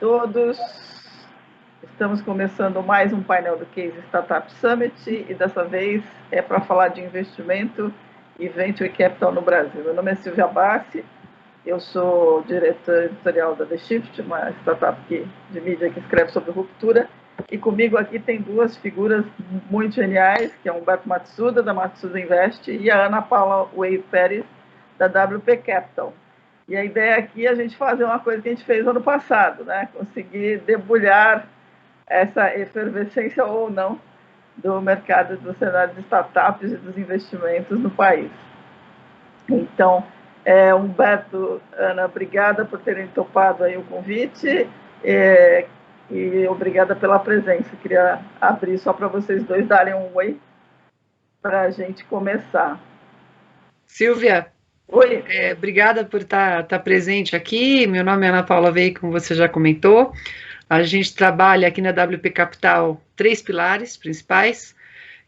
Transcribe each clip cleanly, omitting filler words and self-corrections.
todos. Estamos começando mais um painel do Case Startup Summit e dessa vez é para falar de investimento e Venture Capital no Brasil. Meu nome é Silvia Bassi, eu sou diretora editorial da The Shift, uma startup de mídia que escreve sobre ruptura, e comigo aqui tem duas figuras muito geniais, que é o Humberto Matsuda, da Matsuda Invest, e a Ana Paula Wave Pérez, da WP Capital. E a ideia aqui é a gente fazer uma coisa que a gente fez ano passado, né? Conseguir debulhar essa efervescência ou não do mercado, do cenário de startups e dos investimentos no país. Então, Humberto, Ana, obrigada por terem topado aí o convite e obrigada pela presença. Queria abrir só para vocês dois darem um oi para a gente começar. Silvia, oi. Obrigada por estar presente aqui. Meu nome é Ana Paula Vei, como você já comentou. A gente trabalha aqui na WP Capital 3 pilares principais,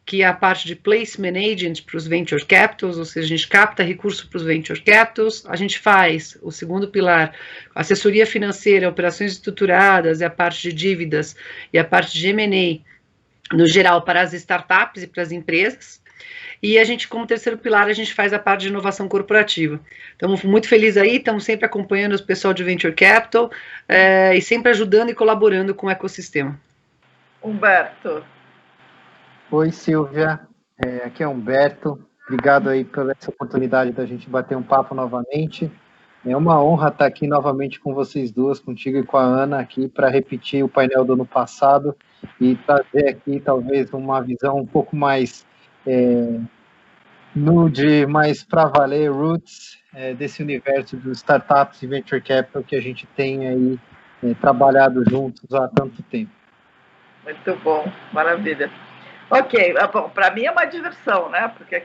que é a parte de placement agent para os venture capitals, ou seja, a gente capta recurso para os venture capitals, a gente faz o segundo pilar, assessoria financeira, operações estruturadas, e a parte de dívidas, e a parte de M&A, no geral, para as startups e para as empresas. E a gente, como terceiro pilar, a gente faz a parte de inovação corporativa. Estamos muito felizes aí, estamos sempre acompanhando o pessoal de Venture Capital e sempre ajudando e colaborando com o ecossistema. Humberto. Oi, Silvia. Aqui é Humberto. Obrigado aí pela essa oportunidade da gente bater um papo novamente. É uma honra estar aqui novamente com vocês duas, contigo e com a Ana, aqui para repetir o painel do ano passado e trazer aqui talvez uma visão um pouco mais nude, mais para valer, roots, desse universo dos startups e venture capital que a gente tem aí trabalhado juntos há tanto tempo. Muito bom, maravilha. Ok, bom, para mim é uma diversão, né? Porque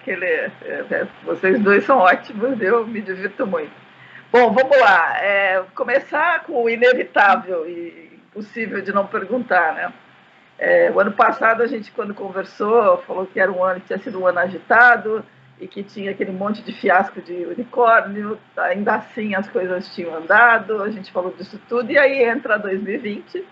vocês dois são ótimos, eu me divirto muito. Bom, vamos lá. Começar com o inevitável e impossível de não perguntar, né? O ano passado a gente, quando conversou, falou que era tinha sido um ano agitado e que tinha aquele monte de fiasco de unicórnio, ainda assim as coisas tinham andado, a gente falou disso tudo, e aí entra 2020,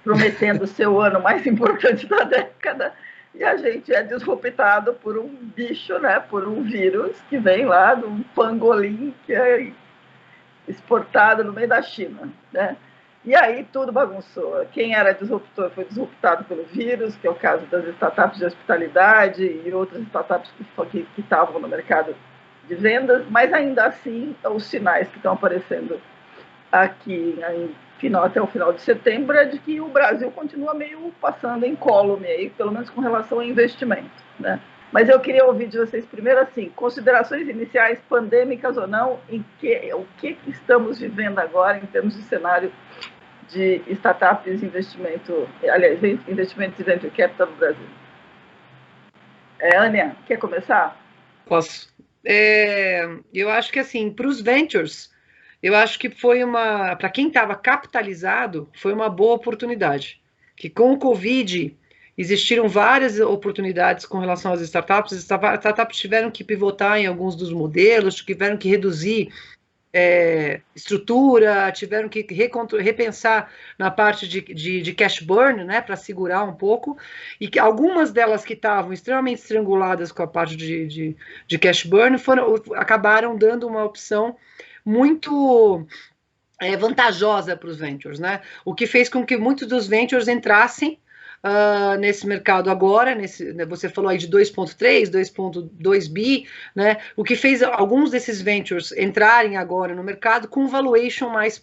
prometendo ser o ano mais importante da década, e a gente é disruptado por um bicho, né, por um vírus que vem lá de um pangolim que é exportado no meio da China, né? E aí tudo bagunçou. Quem era disruptor foi disruptado pelo vírus, que é o caso das startups de hospitalidade e outras startups que estavam no mercado de vendas, mas ainda assim os sinais que estão aparecendo aqui até o final de setembro é de que o Brasil continua meio passando incólume aí, pelo menos com relação ao investimento, né? Mas eu queria ouvir de vocês primeiro, assim, considerações iniciais, pandêmicas ou não, o que estamos vivendo agora em termos de cenário de startups e investimentos e venture capital no Brasil. Ania, quer começar? Posso. Eu acho que, assim, para os ventures, eu acho que para quem estava capitalizado, foi uma boa oportunidade. Que com o Covid existiram várias oportunidades com relação às startups. As startups tiveram que pivotar em alguns dos modelos, tiveram que reduzir estrutura, tiveram que repensar na parte de cash burn, né, para segurar um pouco, e que algumas delas que estavam extremamente estranguladas com a parte de cash burn acabaram dando uma opção muito vantajosa para os ventures, né? O que fez com que muitos dos ventures entrassem nesse mercado agora, você falou aí de 2.3, 2.2 bi, né? O que fez alguns desses ventures entrarem agora no mercado com valuation mais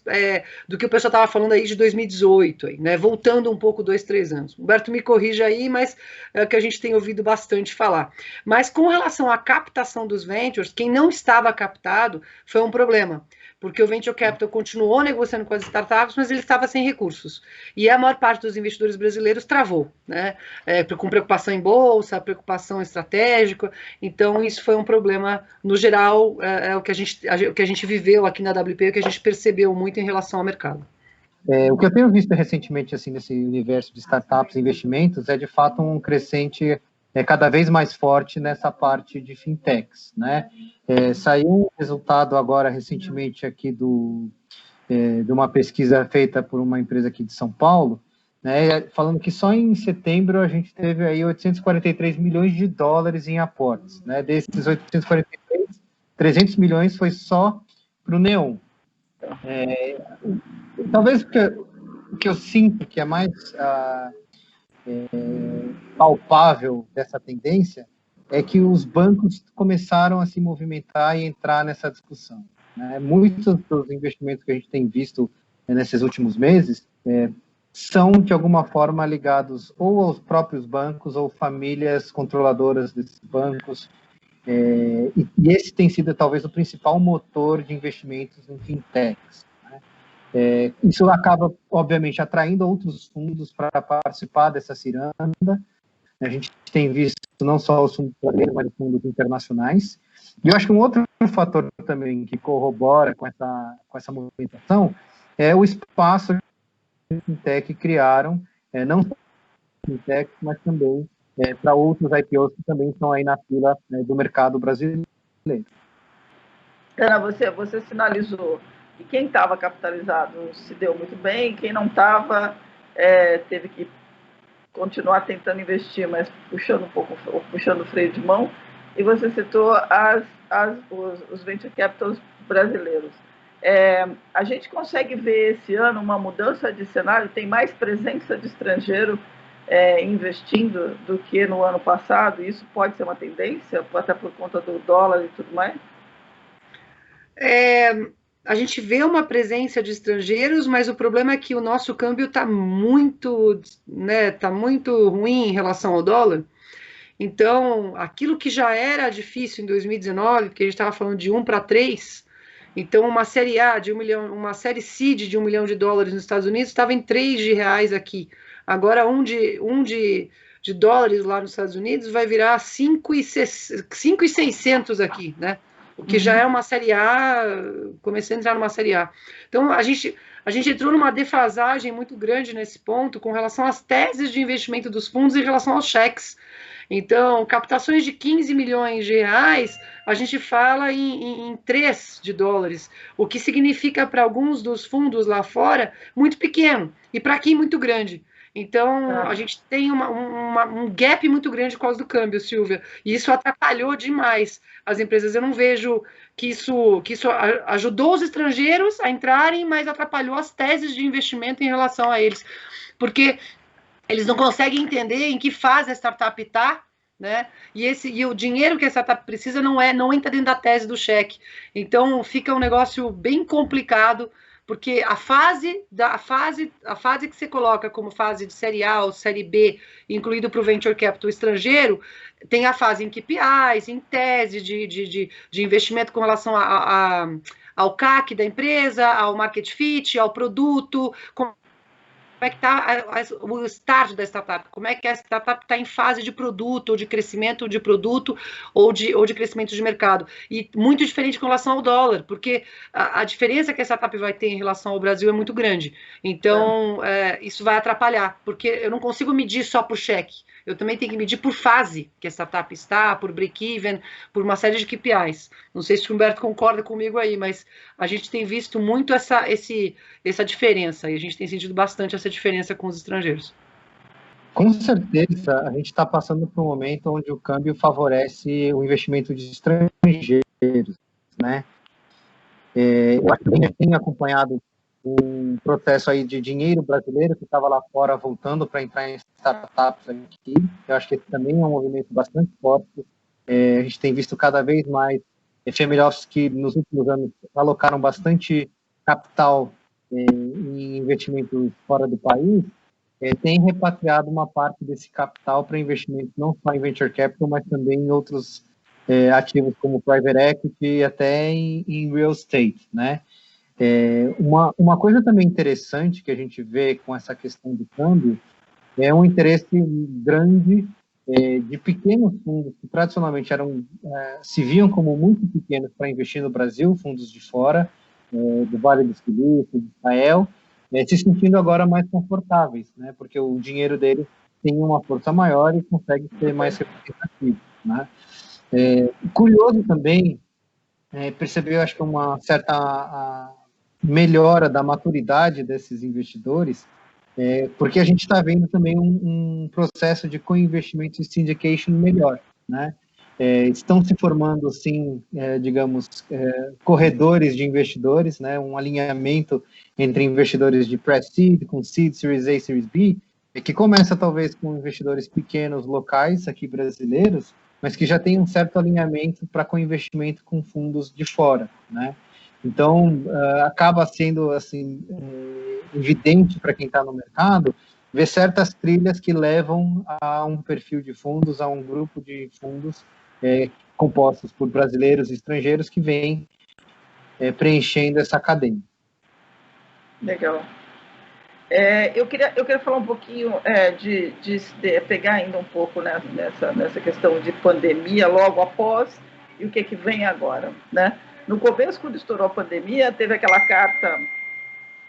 do que o pessoal estava falando aí de 2018, aí, né? Voltando um pouco 2, 3 anos. Humberto me corrija aí, mas é o que a gente tem ouvido bastante falar. Mas com relação à captação dos ventures, quem não estava captado foi um problema, porque o Venture Capital continuou negociando com as startups, mas ele estava sem recursos. E a maior parte dos investidores brasileiros travou, né? Com preocupação em bolsa, preocupação estratégica. Então, isso foi um problema, no geral, o que a gente viveu aqui na WP, o que a gente percebeu muito em relação ao mercado. O que eu tenho visto recentemente assim, nesse universo de startups e investimentos é, de fato, um crescente cada vez mais forte nessa parte de fintechs, né? Saiu um resultado agora recentemente aqui de uma pesquisa feita por uma empresa aqui de São Paulo, né, falando que só em setembro a gente teve aí 843 milhões de dólares em aportes, né? Desses 843, 300 milhões foi só para o Neon. Talvez o que eu sinto que é mais palpável dessa tendência é que os bancos começaram a se movimentar e entrar nessa discussão, né? Muitos dos investimentos que a gente tem visto nesses últimos meses são, de alguma forma, ligados ou aos próprios bancos ou famílias controladoras desses bancos, e esse tem sido, talvez, o principal motor de investimentos em fintechs, né? Isso acaba, obviamente, atraindo outros fundos para participar dessa ciranda. A gente tem visto não só os fundos brasileiros, mas os fundos internacionais. E eu acho que um outro fator também que corrobora com essa movimentação é o espaço que fintech criaram, não só fintech, mas também para outros IPOs que também estão aí na fila, né, do mercado brasileiro. Ana, você sinalizou que quem estava capitalizado se deu muito bem, quem não estava teve que continuar tentando investir, mas puxando o freio de mão. E você citou os venture capitals brasileiros. A gente consegue ver esse ano uma mudança de cenário? Tem mais presença de estrangeiro investindo do que no ano passado? Isso pode ser uma tendência, até por conta do dólar e tudo mais? A gente vê uma presença de estrangeiros, mas o problema é que o nosso câmbio está muito, né, tá muito ruim em relação ao dólar. Então, aquilo que já era difícil em 2019, porque a gente estava falando de 1 para 3, então uma série A de 1 milhão, uma série seed de $1 milhão nos Estados Unidos estava em R$ 3 aqui. Agora, um de dólares lá nos Estados Unidos vai virar 5.600 aqui, né? O que já é uma série A, começando a entrar numa série A. Então, a gente entrou numa defasagem muito grande nesse ponto com relação às teses de investimento dos fundos em relação aos cheques. Então, captações de 15 milhões de reais, a gente fala em 3 de dólares, o que significa para alguns dos fundos lá fora muito pequeno e para aqui muito grande. Então, a gente tem um gap muito grande por causa do câmbio, Silvia, e isso atrapalhou demais as empresas. Eu não vejo que isso ajudou os estrangeiros a entrarem, mas atrapalhou as teses de investimento em relação a eles, porque eles não conseguem entender em que fase a startup está, né? E o dinheiro que a startup precisa não entra dentro da tese do cheque. Então fica um negócio bem complicado, porque a fase que você coloca como fase de série A ou série B, incluído para o venture capital estrangeiro, tem a fase em KPIs, em tese de investimento com relação ao CAC da empresa, ao market fit, ao produto, como é que está o estágio da startup, como é que a startup está em fase de produto, ou de crescimento de produto, ou de crescimento de mercado. E muito diferente com relação ao dólar, porque a diferença que a startup vai ter em relação ao Brasil é muito grande. Então, isso vai atrapalhar, porque eu não consigo medir só por cheque. Eu também tenho que medir por fase que a startup está, por break-even, por uma série de KPIs. Não sei se o Humberto concorda comigo aí, mas a gente tem visto muito essa diferença, e a gente tem sentido bastante essa diferença com os estrangeiros. Com certeza, a gente está passando por um momento onde o câmbio favorece o investimento de estrangeiros, né? Eu acho que a gente tem acompanhado um processo aí de dinheiro brasileiro que estava lá fora voltando para entrar em startups aqui. Eu acho que esse também é um movimento bastante forte. A gente tem visto cada vez mais family offices que nos últimos anos alocaram bastante capital em investimentos fora do país, tem repatriado uma parte desse capital para investimento não só em venture capital, mas também em outros ativos como private equity e até em real estate, né? Uma coisa também interessante que a gente vê com essa questão do câmbio é um interesse grande de pequenos fundos que tradicionalmente se viam como muito pequenos para investir no Brasil, fundos de fora, do Vale do Silício, de Israel, se sentindo agora mais confortáveis, né? Porque o dinheiro deles tem uma força maior e consegue ser mais representativo, né? Curioso também perceber, acho que uma certa melhora da maturidade desses investidores, porque a gente está vendo também um processo de co-investimento e syndication melhor, né? Estão se formando, assim, digamos, corredores de investidores, né? Um alinhamento entre investidores de pre-seed, com seed, Series A, Series B, que começa talvez com investidores pequenos, locais, aqui brasileiros, mas que já tem um certo alinhamento para co-investimento com fundos de fora, né? Então, acaba sendo, assim, evidente para quem está no mercado, ver certas trilhas que levam a um perfil de fundos, a um grupo de fundos compostos por brasileiros e estrangeiros que vêm preenchendo essa cadeia. Legal. Eu queria falar um pouquinho de pegar ainda um pouco, né, nessa questão de pandemia logo após e o que vem agora, né? No começo, quando estourou a pandemia, teve aquela carta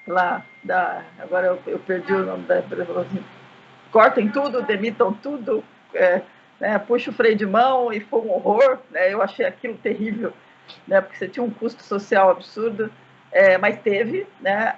lá agora eu perdi o nome da empresa, falou assim, cortem tudo, demitam tudo, né, puxa o freio de mão, e foi um horror, né? Eu achei aquilo terrível, né, porque você tinha um custo social absurdo, mas teve, né?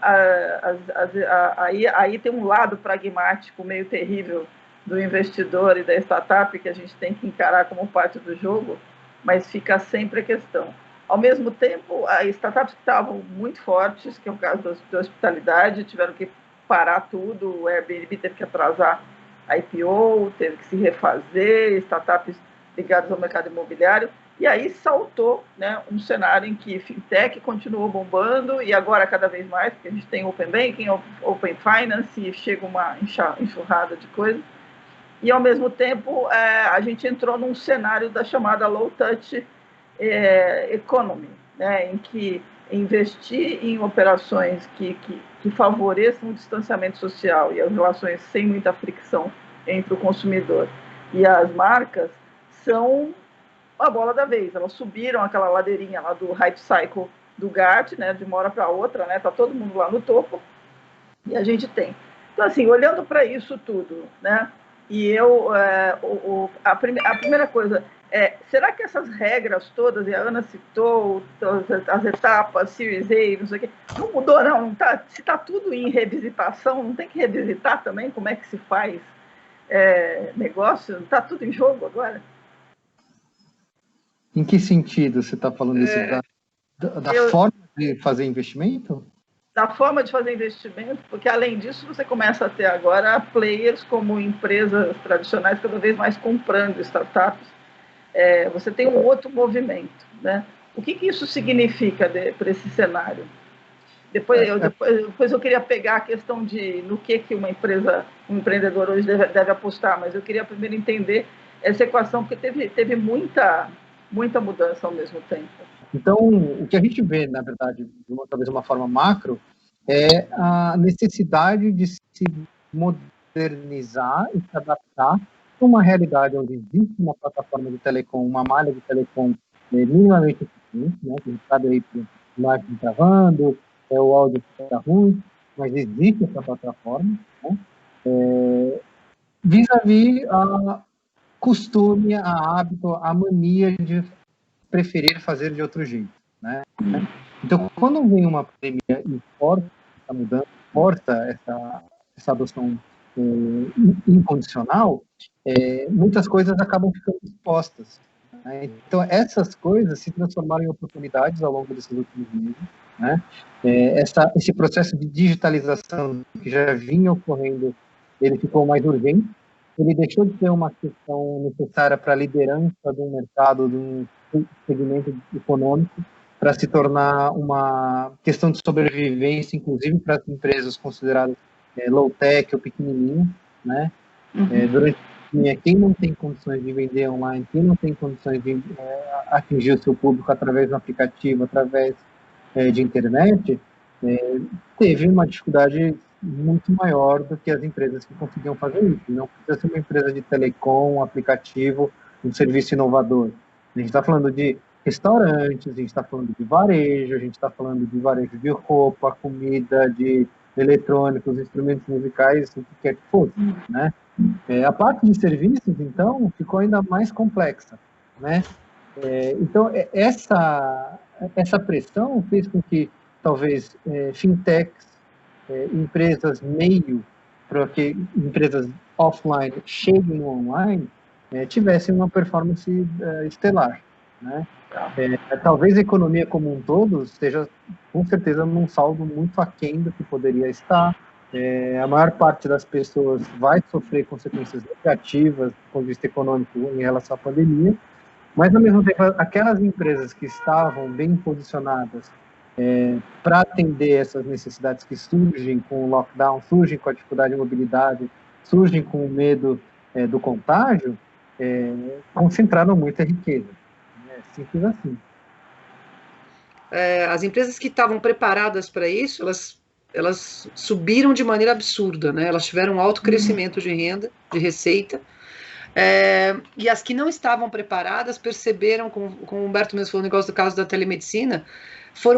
Aí tem um lado pragmático meio terrível do investidor e da startup que a gente tem que encarar como parte do jogo, mas fica sempre a questão. Ao mesmo tempo, as startups estavam muito fortes, que é o caso da hospitalidade, tiveram que parar tudo, o Airbnb teve que atrasar a IPO, teve que se refazer, startups ligadas ao mercado imobiliário, e aí saltou, né, um cenário em que fintech continuou bombando, e agora cada vez mais, porque a gente tem Open Banking, Open Finance, e chega uma enxurrada de coisas, e ao mesmo tempo a gente entrou num cenário da chamada low touch economy, né, em que investir em operações que favoreçam o distanciamento social e as relações sem muita fricção entre o consumidor e as marcas são a bola da vez. Elas subiram aquela ladeirinha lá do hype cycle do Gartner, né, de uma hora para outra, né, tá todo mundo lá no topo, e a gente tem. Então, assim, olhando para isso tudo, né, e a primeira coisa, será que essas regras todas, e a Ana citou as etapas, Series A, não sei o quê, não mudou, não tá, se está tudo em revisitação, não tem que revisitar também como é que se faz negócio? Está tudo em jogo agora? Em que sentido você está falando isso? Da forma de fazer investimento? Da forma de fazer investimento, porque além disso você começa a ter agora players como empresas tradicionais cada vez mais comprando startups. Você tem um outro movimento, né? O que isso significa para esse cenário? Depois eu queria pegar a questão de no que um empreendedor hoje deve apostar, mas eu queria primeiro entender essa equação, porque teve muita mudança ao mesmo tempo. Então, o que a gente vê, na verdade, talvez de uma forma macro, é a necessidade de se modernizar e se adaptar a uma realidade onde existe uma plataforma de telecom, uma malha de telecom minimamente eficiente, né? A gente sabe aí que o marketing travando, o áudio fica ruim, mas existe essa plataforma, né? Vis-à-vis a costume, a hábito, a mania de preferir fazer de outro jeito, né? Então, quando vem uma pandemia e força essa mudança, força essa adoção incondicional, muitas coisas acabam ficando expostas, né? Então, essas coisas se transformaram em oportunidades ao longo desses últimos meses, né? Esse processo de digitalização que já vinha ocorrendo, ele ficou mais urgente, ele deixou de ser uma questão necessária para a liderança de um mercado, de um segmento econômico, para se tornar uma questão de sobrevivência, inclusive para as empresas consideradas low-tech ou pequenininhas, né? Durante a pandemia, quem não tem condições de vender online, quem não tem condições de atingir o seu público através do aplicativo, através de internet, teve uma dificuldade muito maior do que as empresas que conseguiam fazer isso. Não precisa ser uma empresa de telecom, um aplicativo, um serviço inovador. A gente está falando de restaurantes, a gente está falando de varejo, a gente está falando de varejo de roupa, comida, de eletrônicos, instrumentos musicais, o que quer que fosse, né? A parte de serviços, então, ficou ainda mais complexa, né? Então, essa pressão fez com que talvez fintechs, empresas meio, para que empresas offline cheguem no online, tivessem uma performance estelar, né? Talvez a economia como um todo esteja, com certeza, num saldo muito aquém do que poderia estar. A maior parte das pessoas vai sofrer consequências negativas do ponto de vista econômico em relação à pandemia, mas, ao mesmo tempo, aquelas empresas que estavam bem posicionadas para atender essas necessidades que surgem com o lockdown, surgem com a dificuldade de mobilidade, surgem com o medo do contágio, concentraram muita riqueza. Simples assim. As empresas que estavam preparadas para isso, elas subiram de maneira absurda, né? Elas tiveram um alto crescimento de renda, de receita, e as que não estavam preparadas perceberam, como o Humberto mesmo falou, o negócio do caso da telemedicina, foi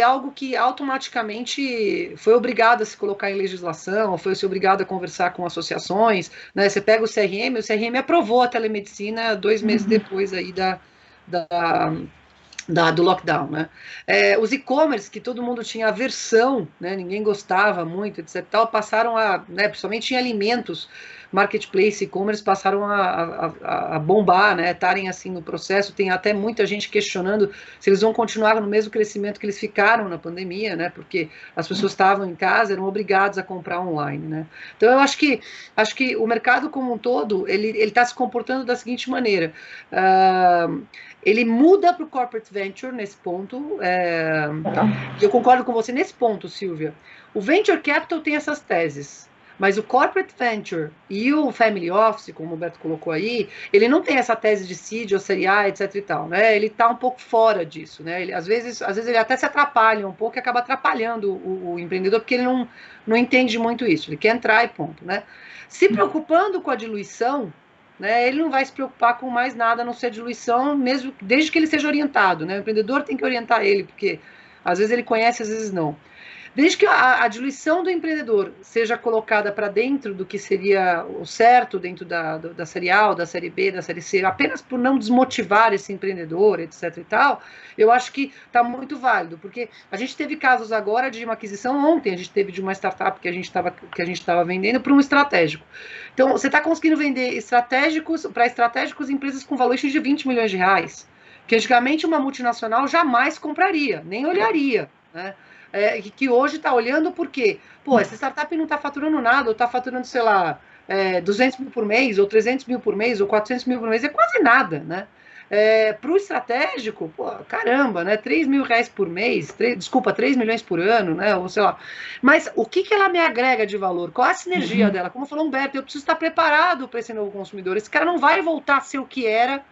algo que automaticamente foi obrigado a se colocar em legislação, foi se obrigado a conversar com associações, né? Você pega o CRM aprovou a telemedicina 2 meses depois aí do lockdown, né? Os e-commerce, que todo mundo tinha aversão, né? Ninguém gostava muito, etc. Tal, passaram né, principalmente em alimentos, marketplace, e-commerce passaram a bombar, né? Estarem assim no processo. Tem até muita gente questionando se eles vão continuar no mesmo crescimento que eles ficaram na pandemia, né? Porque as pessoas estavam em casa, eram obrigadas a comprar online, né? Então eu acho que o mercado como um todo ele está se comportando da seguinte maneira. Ele muda para o corporate venture nesse ponto, e eu concordo com você nesse ponto, Silvia. O venture capital tem essas teses, mas o corporate venture e o family office, como o Roberto colocou aí, ele não tem essa tese de seed ou série A, etc e tal, né? Ele está um pouco fora disso, né? Às vezes ele até se atrapalha um pouco e acaba atrapalhando o empreendedor, porque ele não entende muito isso, ele quer entrar e ponto, né? Se preocupando com a diluição, né, ele não vai se preocupar com mais nada a não ser diluição, mesmo desde que ele seja orientado, né? O empreendedor tem que orientar ele, porque às vezes ele conhece, às vezes não. Desde que a diluição do empreendedor seja colocada para dentro do que seria o certo, dentro da série A, ou da série B, da série C, apenas por não desmotivar esse empreendedor, etc e tal, eu acho que está muito válido, porque a gente teve casos agora de uma aquisição ontem, a gente teve de uma startup que a gente estava vendendo para um estratégico. Então, você está conseguindo vender para estratégicos empresas com valuation de 20 milhões de reais, que antigamente uma multinacional jamais compraria, nem olharia, né? Que hoje está olhando porque, essa startup não está faturando nada, ou está faturando, sei lá, 200 mil por mês, ou 300 mil por mês, ou 400 mil por mês, é quase nada, né? Para o estratégico, caramba, né? 3 mil reais por mês, 3 milhões por ano, né? Ou sei lá. Mas o que ela me agrega de valor? Qual é a sinergia dela? Como falou Humberto, eu preciso estar preparado para esse novo consumidor. Esse cara não vai voltar a ser o que era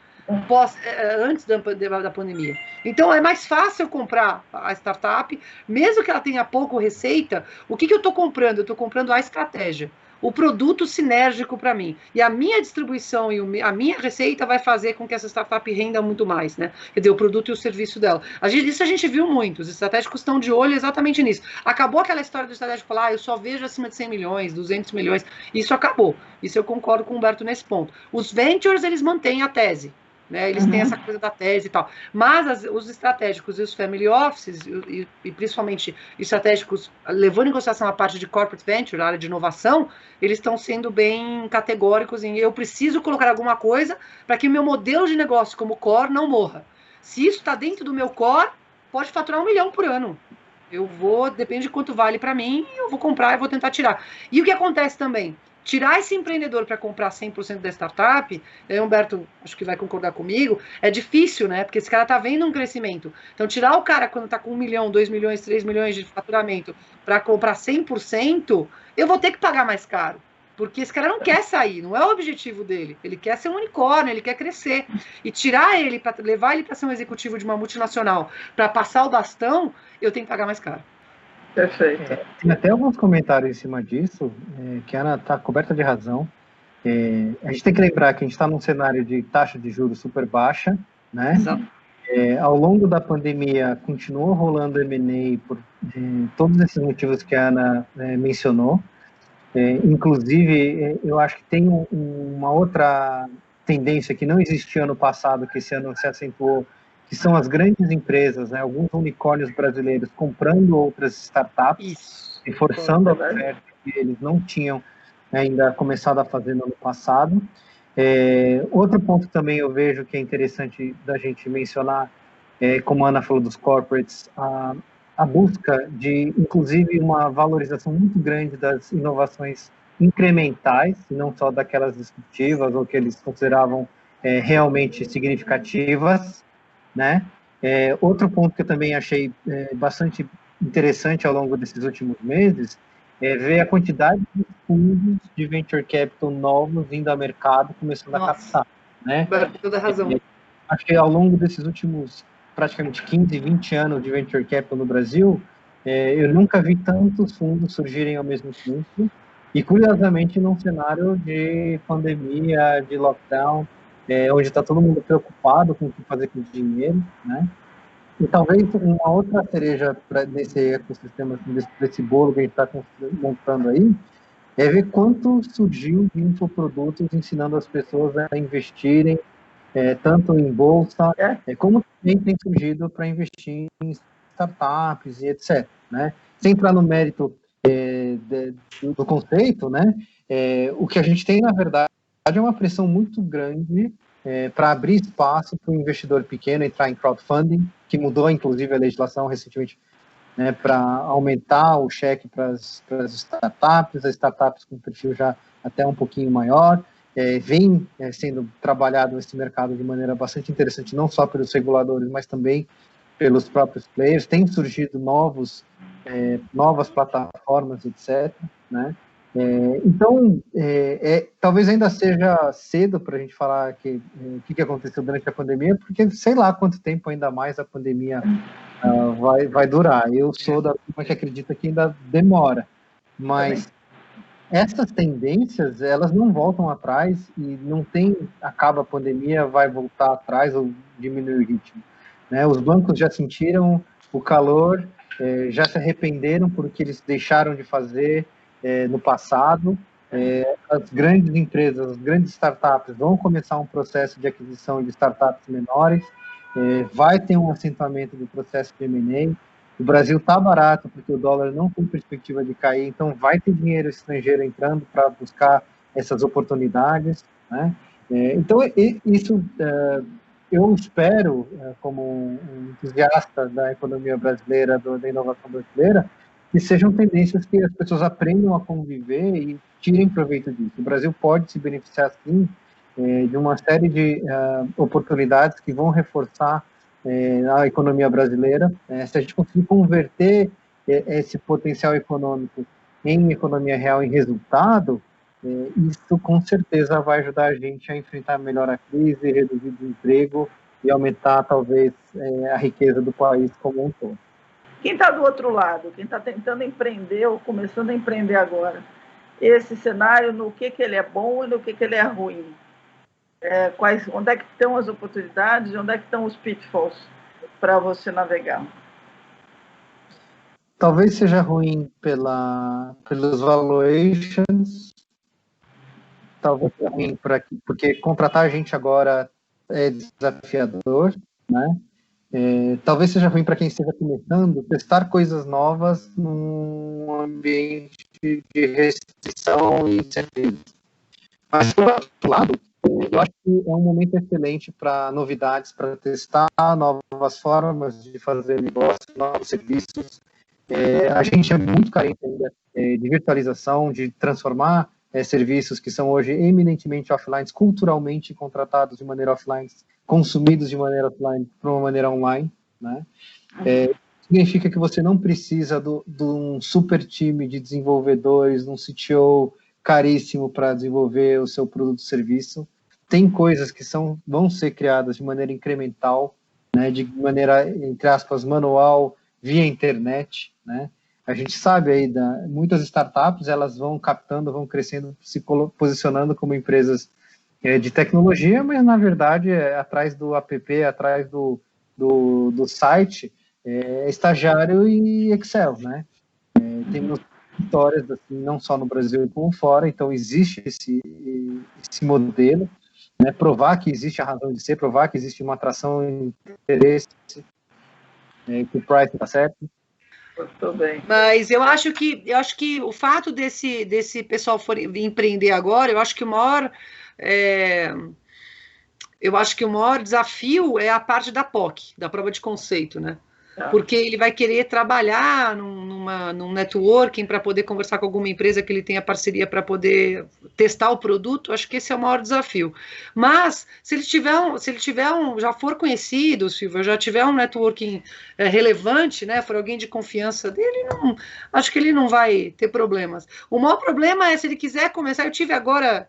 antes da pandemia. Então é mais fácil eu comprar a startup, mesmo que ela tenha pouco receita. O que eu estou comprando? Eu estou comprando a estratégia, o produto sinérgico para mim. E a minha distribuição e a minha receita vai fazer com que essa startup renda muito mais, né? Quer dizer, o produto e o serviço dela. Isso a gente viu muito, os estratégicos estão de olho exatamente nisso. Acabou aquela história do estratégico falar, eu só vejo acima de 100 milhões, 200 milhões. Isso acabou. Isso eu concordo com o Humberto nesse ponto. Os ventures, eles mantêm a tese. Né, eles têm essa coisa da tese e tal, mas os estratégicos e os family offices e principalmente estratégicos, levando em consideração a parte de corporate venture, a área de inovação, eles estão sendo bem categóricos em eu preciso colocar alguma coisa para que o meu modelo de negócio como core não morra. Se isso está dentro do meu core, pode faturar 1 milhão por ano. Depende de quanto vale para mim, eu vou comprar e vou tentar tirar. E o que acontece também? Tirar esse empreendedor para comprar 100% da startup, Humberto, acho que vai concordar comigo, é difícil, né? Porque esse cara tá vendo um crescimento. Então, tirar o cara quando tá com 1 milhão, 2 milhões, 3 milhões de faturamento para comprar 100%, eu vou ter que pagar mais caro. Porque esse cara não quer sair, não é o objetivo dele. Ele quer ser um unicórnio, ele quer crescer. E tirar ele, levar ele para ser um executivo de uma multinacional, para passar o bastão, eu tenho que pagar mais caro. Perfeito. Tem até alguns comentários em cima disso, que a Ana está coberta de razão. A gente tem que lembrar que a gente está num cenário de taxa de juros super baixa, né? Exato. Ao longo da pandemia, continuou rolando M&A por todos esses motivos que a Ana mencionou. Inclusive, eu acho que tem uma outra tendência que não existia ano passado, que esse ano se acentuou, que são as grandes empresas, né, alguns unicórnios brasileiros comprando outras startups e forçando a oferta que eles não tinham ainda começado a fazer no ano passado. Outro ponto também eu vejo que é interessante da gente mencionar, como a Ana falou dos corporates, a busca de, inclusive, uma valorização muito grande das inovações incrementais, e não só daquelas disruptivas ou que eles consideravam realmente significativas, né? Outro ponto que eu também achei bastante interessante ao longo desses últimos meses é ver a quantidade de fundos de venture capital novos vindo ao mercado, começando a captar, né? Toda razão. Acho que ao longo desses últimos praticamente 15, 20 anos de venture capital no Brasil, eu nunca vi tantos fundos surgirem ao mesmo tempo, e curiosamente num cenário de pandemia, de lockdown, onde está todo mundo preocupado com o que fazer com o dinheiro, né? E talvez uma outra cereja desse ecossistema, assim, desse bolo que a gente está montando aí, é ver quanto surgiu de infoprodutos ensinando as pessoas a investirem, tanto em bolsa, como também tem surgido para investir em startups e etc. Né? Sem entrar no mérito do conceito, né? O que a gente tem, na verdade, é uma pressão muito grande para abrir espaço para o investidor pequeno entrar em crowdfunding, que mudou, inclusive, a legislação recentemente, né, para aumentar o cheque para as startups com perfil já até um pouquinho maior. Vem sendo trabalhado nesse mercado de maneira bastante interessante, não só pelos reguladores, mas também pelos próprios players. Tem surgido novas plataformas, etc. Né? Então, talvez ainda seja cedo para a gente falar o que aconteceu durante a pandemia, porque sei lá quanto tempo ainda mais a pandemia vai durar. Eu sou da turma que acredita que ainda demora, mas essas tendências, elas não voltam atrás e não acaba a pandemia, vai voltar atrás ou diminuir o ritmo. Né? Os bancos já sentiram o calor, já se arrependeram por que eles deixaram de fazer no passado. As grandes empresas, as grandes startups vão começar um processo de aquisição de startups menores, vai ter um acentuamento do processo de M&A. O Brasil está barato porque o dólar não tem perspectiva de cair, então vai ter dinheiro estrangeiro entrando para buscar essas oportunidades, né? Então, isso eu espero, como um entusiasta da economia brasileira, da inovação brasileira, que sejam tendências que as pessoas aprendam a conviver e tirem proveito disso. O Brasil pode se beneficiar, sim, de uma série de oportunidades que vão reforçar a economia brasileira. Se a gente conseguir converter esse potencial econômico em economia real, em resultado, isso com certeza vai ajudar a gente a enfrentar melhor a crise, reduzir o desemprego e aumentar, talvez, a riqueza do país como um todo. Quem está do outro lado, quem está tentando empreender ou começando a empreender agora, esse cenário, no que ele é bom e no que ele é ruim? Onde é que estão as oportunidades, onde é que estão os pitfalls para você navegar? Talvez seja ruim pelos valuations, talvez seja ruim porque contratar a gente agora é desafiador, né? Talvez seja ruim para quem esteja começando, testar coisas novas num ambiente de restrição e incerteza. Mas, por outro lado, eu acho que é um momento excelente para novidades, para testar novas formas de fazer negócio, novos serviços. A gente é muito carente ainda de virtualização, de transformar serviços que são hoje eminentemente offline, culturalmente contratados de maneira offline, consumidos de maneira offline para uma maneira online, né? Significa que você não precisa de um super time de desenvolvedores, de um CTO caríssimo para desenvolver o seu produto ou serviço. Tem coisas que vão ser criadas de maneira incremental, né, de maneira, entre aspas, manual, via internet, né? A gente sabe aí, muitas startups, elas vão captando, vão crescendo, se posicionando como empresas de tecnologia, mas, na verdade, atrás do app, atrás do site, estagiário e Excel, né? Temos histórias, assim, não só no Brasil como fora, então existe esse modelo. né? Provar que existe a razão de ser, provar que existe uma atração de interesse, que o price está certo. Muito bem. Mas eu acho que o fato desse pessoal for empreender agora, eu acho que o maior desafio é a parte da POC, da prova de conceito, né? Porque ele vai querer trabalhar num networking para poder conversar com alguma empresa que ele tenha parceria para poder testar o produto. Acho que esse é o maior desafio. Mas se ele já for conhecido, Silvio, já tiver um networking relevante, né, for alguém de confiança dele, acho que ele não vai ter problemas. O maior problema é se ele quiser começar. Eu tive agora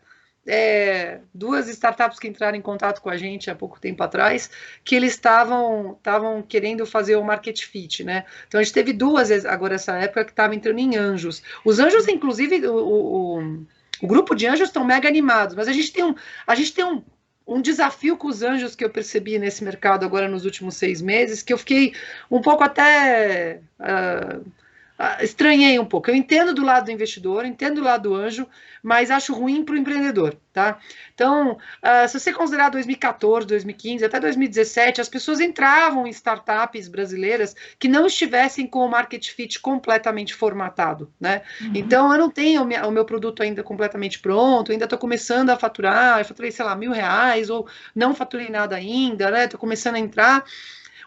2 startups que entraram em contato com a gente há pouco tempo atrás, que eles estavam querendo fazer o market fit, né? Então a gente teve 2 agora essa época que estavam entrando em anjos. Os anjos, inclusive, o grupo de anjos estão mega animados, mas a gente tem um desafio com os anjos que eu percebi nesse mercado agora nos últimos 6 meses, que eu fiquei um pouco até estranhei um pouco. Eu entendo do lado do investidor, entendo do lado do anjo, mas acho ruim para o empreendedor, tá? Então, se você considerar 2014, 2015, até 2017, as pessoas entravam em startups brasileiras que não estivessem com o market fit completamente formatado, né? Então, eu não tenho o meu produto ainda completamente pronto, ainda estou começando a faturar, eu faturei, sei lá, R$1.000, ou não faturei nada ainda, né? Estou começando a entrar.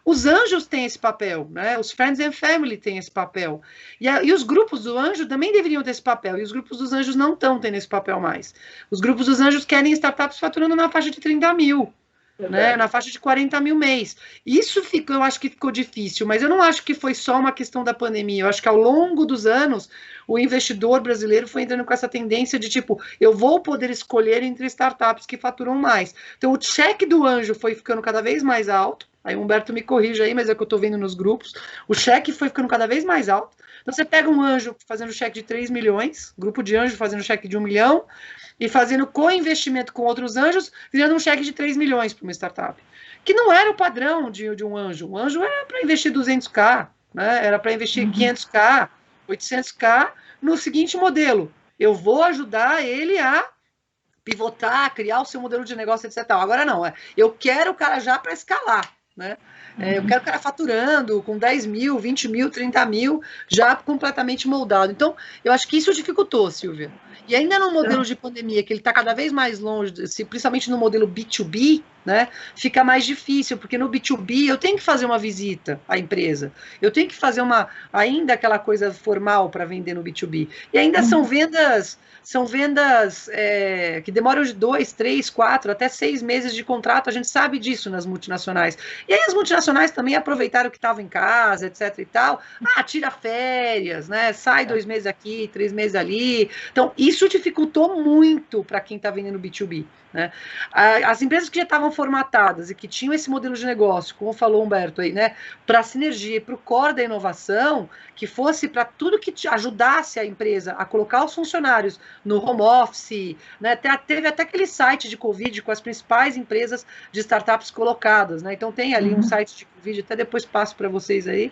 Os anjos têm esse papel, né? Os Friends and Family têm esse papel. E os grupos do anjo também deveriam ter esse papel. E os grupos dos anjos não estão tendo esse papel mais. Os grupos dos anjos querem startups faturando na faixa de 30 mil. Né, na faixa de 40 mil mês. Isso eu acho que ficou difícil, mas eu não acho que foi só uma questão da pandemia. Eu acho que ao longo dos anos, o investidor brasileiro foi entrando com essa tendência de tipo, eu vou poder escolher entre startups que faturam mais. Então, o cheque do anjo foi ficando cada vez mais alto. Aí o Humberto me corrige aí, mas é o que eu estou vendo nos grupos. O cheque foi ficando cada vez mais alto. Então, você pega um anjo fazendo cheque de 3 milhões, grupo de anjo fazendo cheque de 1 milhão, e fazendo co-investimento com outros anjos, virando um cheque de 3 milhões para uma startup. Que não era o padrão de um anjo. Um anjo era para investir 200k, né? Era para investir 500k, 800k, no seguinte modelo. Eu vou ajudar ele a pivotar, criar o seu modelo de negócio, etc. Agora não, eu quero o cara já para escalar, né? Eu quero o cara faturando com 10 mil, 20 mil, 30 mil, já completamente moldado. Então, eu acho que isso dificultou, Silvia. E ainda no modelo de pandemia, que ele está cada vez mais longe, principalmente no modelo B2B, né, fica mais difícil, porque no B2B eu tenho que fazer uma visita à empresa, eu tenho que fazer ainda aquela coisa formal para vender no B2B. E ainda são vendas que demoram de 2, 3, 4, até 6 meses de contrato, a gente sabe disso nas multinacionais. E aí as multinacionais também aproveitaram que estavam em casa, etc e tal, tira férias, né, sai 2 meses aqui, 3 meses ali. Então, isso dificultou muito para quem está vendendo B2B. Né? As empresas que já estavam formatadas e que tinham esse modelo de negócio, como falou o Humberto aí, né, para a sinergia, para o core da inovação, que fosse para tudo que ajudasse a empresa a colocar os funcionários no home office, né, teve até aquele site de Covid com as principais empresas de startups colocadas, né, então tem ali um site de Covid, até depois passo para vocês aí,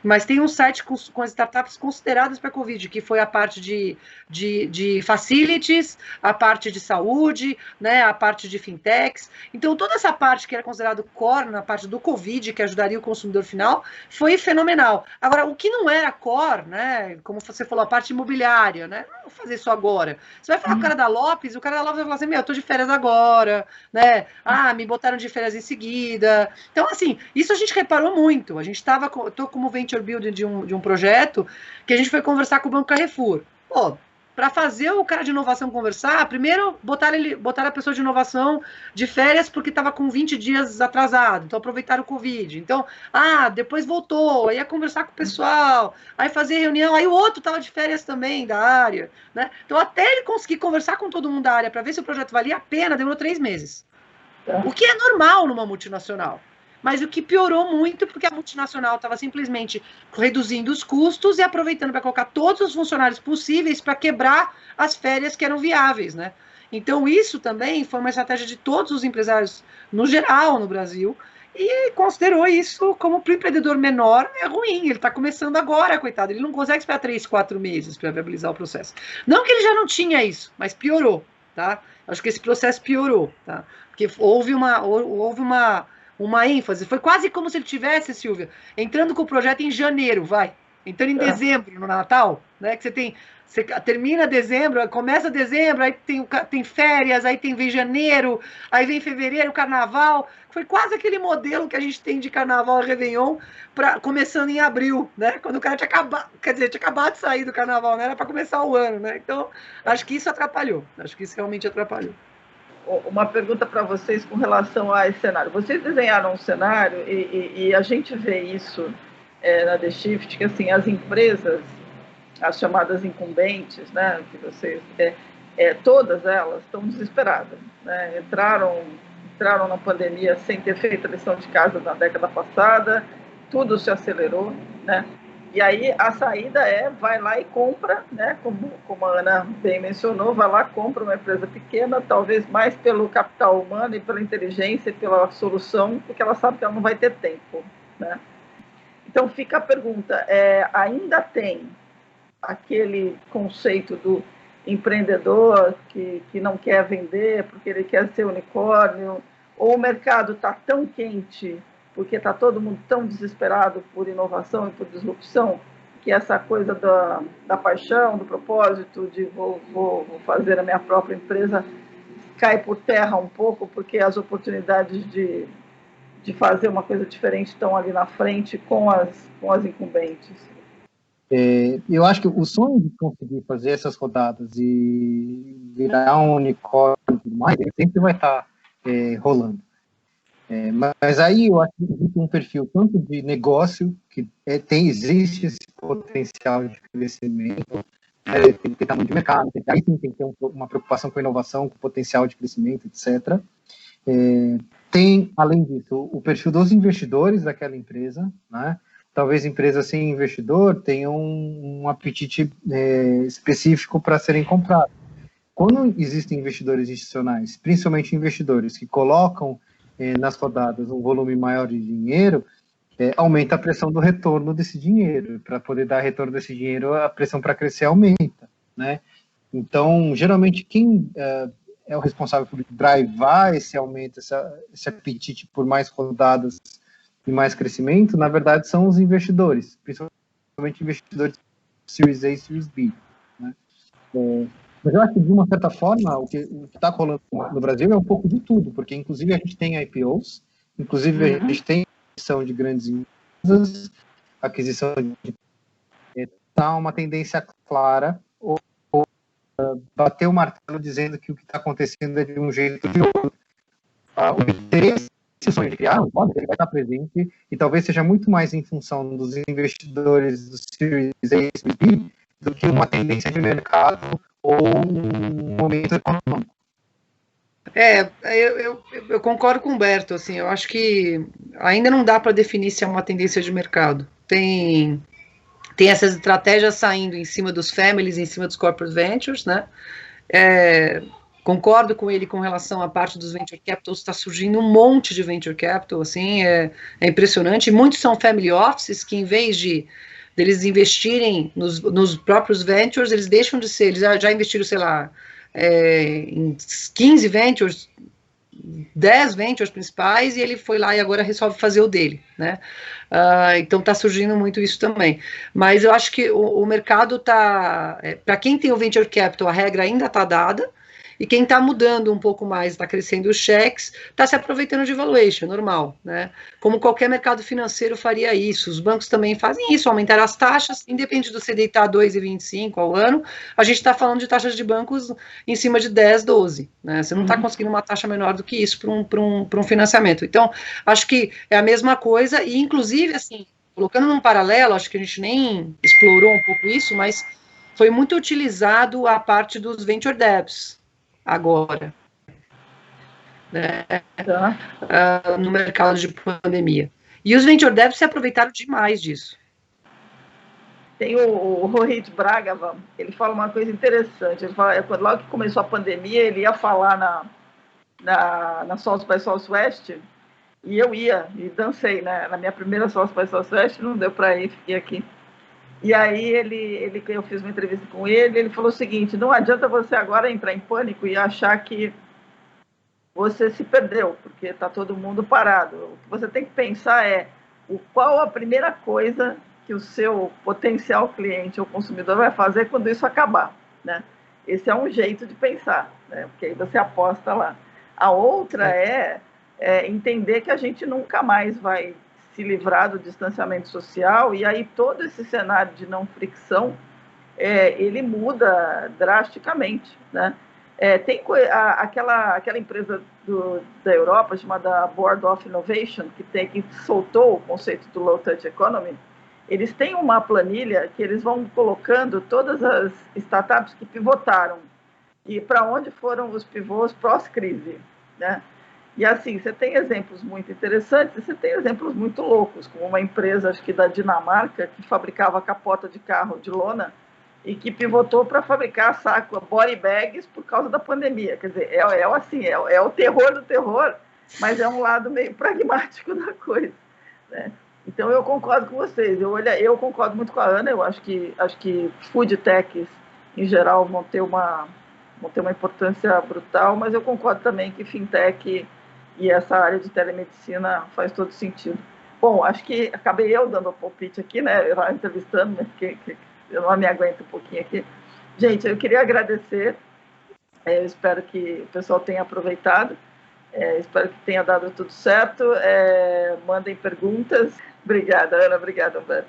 mas tem um site com as startups consideradas para Covid, que foi a parte de facilities, a parte de saúde, né, a parte de fintechs. Então, toda essa parte que era considerado core na parte do Covid, que ajudaria o consumidor final, foi fenomenal. Agora, o que não era core, né, como você falou, a parte imobiliária, né, não vou fazer isso agora. Você vai falar com o cara da Lopes, o cara da Lopes vai falar assim, eu tô de férias agora, né, me botaram de férias em seguida. Então, assim, isso a gente reparou muito. A gente eu tô como venture builder de um projeto que a gente foi conversar com o Banco Carrefour. Pô, para fazer o cara de inovação conversar, primeiro botar a pessoa de inovação de férias porque estava com 20 dias atrasado, então aproveitaram o Covid. Então, depois voltou, aí ia conversar com o pessoal, aí fazer reunião, aí o outro estava de férias também da área, né? Então, até ele conseguir conversar com todo mundo da área para ver se o projeto valia a pena, demorou 3 meses. O que é normal numa multinacional. Mas o que piorou muito, porque a multinacional estava simplesmente reduzindo os custos e aproveitando para colocar todos os funcionários possíveis para quebrar as férias que eram viáveis, né? Então, isso também foi uma estratégia de todos os empresários, no geral, no Brasil, e considerou isso como para o empreendedor menor é ruim. Ele está começando agora, coitado. Ele não consegue esperar 3, 4 meses para viabilizar o processo. Não que ele já não tinha isso, mas piorou, tá? Acho que esse processo piorou, tá? Porque houve uma ênfase. Foi quase como se ele tivesse, Silvia, entrando com o projeto em janeiro, entrando em dezembro, no Natal, né? Que você termina dezembro, começa dezembro, aí tem férias, aí vem janeiro, aí vem fevereiro, carnaval. Foi quase aquele modelo que a gente tem de carnaval e Réveillon, começando em abril, né? Quando o cara tinha acabado de sair do carnaval, né? Era para começar o ano, né? Então, acho que isso atrapalhou. Acho que isso realmente atrapalhou. Uma pergunta para vocês com relação a esse cenário. Vocês desenharam um cenário e a gente vê isso na The Shift, que assim, as empresas, as chamadas incumbentes, né, que vocês, todas elas estão desesperadas, né? Entraram na pandemia sem ter feito a lição de casa na década passada, tudo se acelerou, né? E aí a saída vai lá e compra, né? Como a Ana bem mencionou, vai lá, compra uma empresa pequena, talvez mais pelo capital humano e pela inteligência e pela solução, porque ela sabe que ela não vai ter tempo, né? Então fica a pergunta, ainda tem aquele conceito do empreendedor que não quer vender porque ele quer ser unicórnio, ou o mercado está tão quente porque está todo mundo tão desesperado por inovação e por disrupção, que essa coisa da paixão, do propósito, de vou fazer a minha própria empresa, cai por terra um pouco, porque as oportunidades de fazer uma coisa diferente estão ali na frente com as incumbentes. Eu acho que o sonho de conseguir fazer essas rodadas e virar um unicórnio e tudo mais, ele sempre vai estar rolando. Mas aí eu acho que existe um perfil tanto de negócio, que existe esse potencial de crescimento, tem que ter tamanho de mercado, aí sim tem que ter uma preocupação com inovação, com potencial de crescimento, etc. Tem, além disso, o perfil dos investidores daquela empresa, né? Talvez empresas sem investidor tenham um apetite específico para serem compradas. Quando existem investidores institucionais, principalmente investidores que colocam nas rodadas um volume maior de dinheiro, aumenta a pressão do retorno desse dinheiro. Para poder dar retorno desse dinheiro, a pressão para crescer aumenta, né? Então, geralmente, quem é o responsável por drivar esse aumento, esse apetite por mais rodadas e mais crescimento, na verdade, são os investidores, principalmente investidores Series A e Series B, né? Mas eu acho que, de uma certa forma, o que está rolando no Brasil é um pouco de tudo, porque, inclusive, a gente tem IPOs, inclusive, a gente tem aquisição de grandes empresas, aquisição de... Está uma tendência clara, ou bater o martelo dizendo que o que está acontecendo é de um jeito ou de outro. O interesse, esse sonho de criar, ele vai estar presente, e talvez seja muito mais em função dos investidores do Series A e Series B do que uma tendência de mercado ou um momento econômico. Eu concordo com o Humberto, assim, eu acho que ainda não dá para definir se é uma tendência de mercado. Tem essas estratégias saindo em cima dos families, em cima dos corporate ventures, né? Concordo com ele com relação à parte dos venture capitals, está surgindo um monte de venture capital, assim, é impressionante, e muitos são family offices que, em vez deles investirem nos próprios ventures, eles deixam de ser, eles já investiram, sei lá, em 15 ventures, 10 ventures principais, e ele foi lá e agora resolve fazer o dele, né? Então está surgindo muito isso também. Mas eu acho que o mercado está... para quem tem o venture capital, a regra ainda está dada, e quem está mudando um pouco mais, está crescendo os cheques, está se aproveitando de valuation, normal, né? Como qualquer mercado financeiro faria isso, os bancos também fazem isso, aumentaram as taxas, independente do CDI estar 2,25 ao ano, a gente está falando de taxas de bancos em cima de 10, 12, né? Você não está conseguindo uma taxa menor do que isso para um financiamento. Então, acho que é a mesma coisa, e inclusive, assim, colocando num paralelo, acho que a gente nem explorou um pouco isso, mas foi muito utilizado a parte dos venture debts, agora, né, no mercado de pandemia. E os venture debts se aproveitaram demais disso. Tem o Rohit Bhargava, ele fala uma coisa interessante. Ele fala, logo que começou a pandemia, ele ia falar na South by Southwest, e eu ia, e dancei, né? Na minha primeira South by Southwest, não deu para ir, fiquei aqui. E aí eu fiz uma entrevista com ele falou o seguinte: não adianta você agora entrar em pânico e achar que você se perdeu, porque está todo mundo parado. O que você tem que pensar é qual a primeira coisa que o seu potencial cliente ou consumidor vai fazer quando isso acabar, né? Esse é um jeito de pensar, né? Porque aí você aposta lá. A outra é entender que a gente nunca mais vai se livrar do distanciamento social, e aí todo esse cenário de não fricção, ele muda drasticamente, né? Tem aquela empresa da Europa chamada Board of Innovation, que soltou o conceito do Low Touch Economy. Eles têm uma planilha que eles vão colocando todas as startups que pivotaram e para onde foram os pivôs pós-crise, né? E assim, você tem exemplos muito interessantes e você tem exemplos muito loucos, como uma empresa, acho que da Dinamarca, que fabricava capota de carro de lona e que pivotou para fabricar body bags por causa da pandemia. Quer dizer, é o terror do terror, mas é um lado meio pragmático da coisa, né? Então eu concordo com vocês. Eu concordo muito com a Ana. Eu acho que food techs em geral vão ter uma importância brutal, mas eu concordo também que fintech e essa área de telemedicina faz todo sentido. Bom, acho que acabei eu dando o palpite aqui, né? Eu entrevistando, né? Porque eu não me aguento um pouquinho aqui. Gente, eu queria agradecer. Eu espero que o pessoal tenha aproveitado. Espero que tenha dado tudo certo. Mandem perguntas. Obrigada, Ana. Obrigada, Humberto.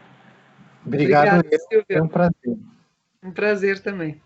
Obrigado, Obrigada, Silvia. foi um prazer. Um prazer também.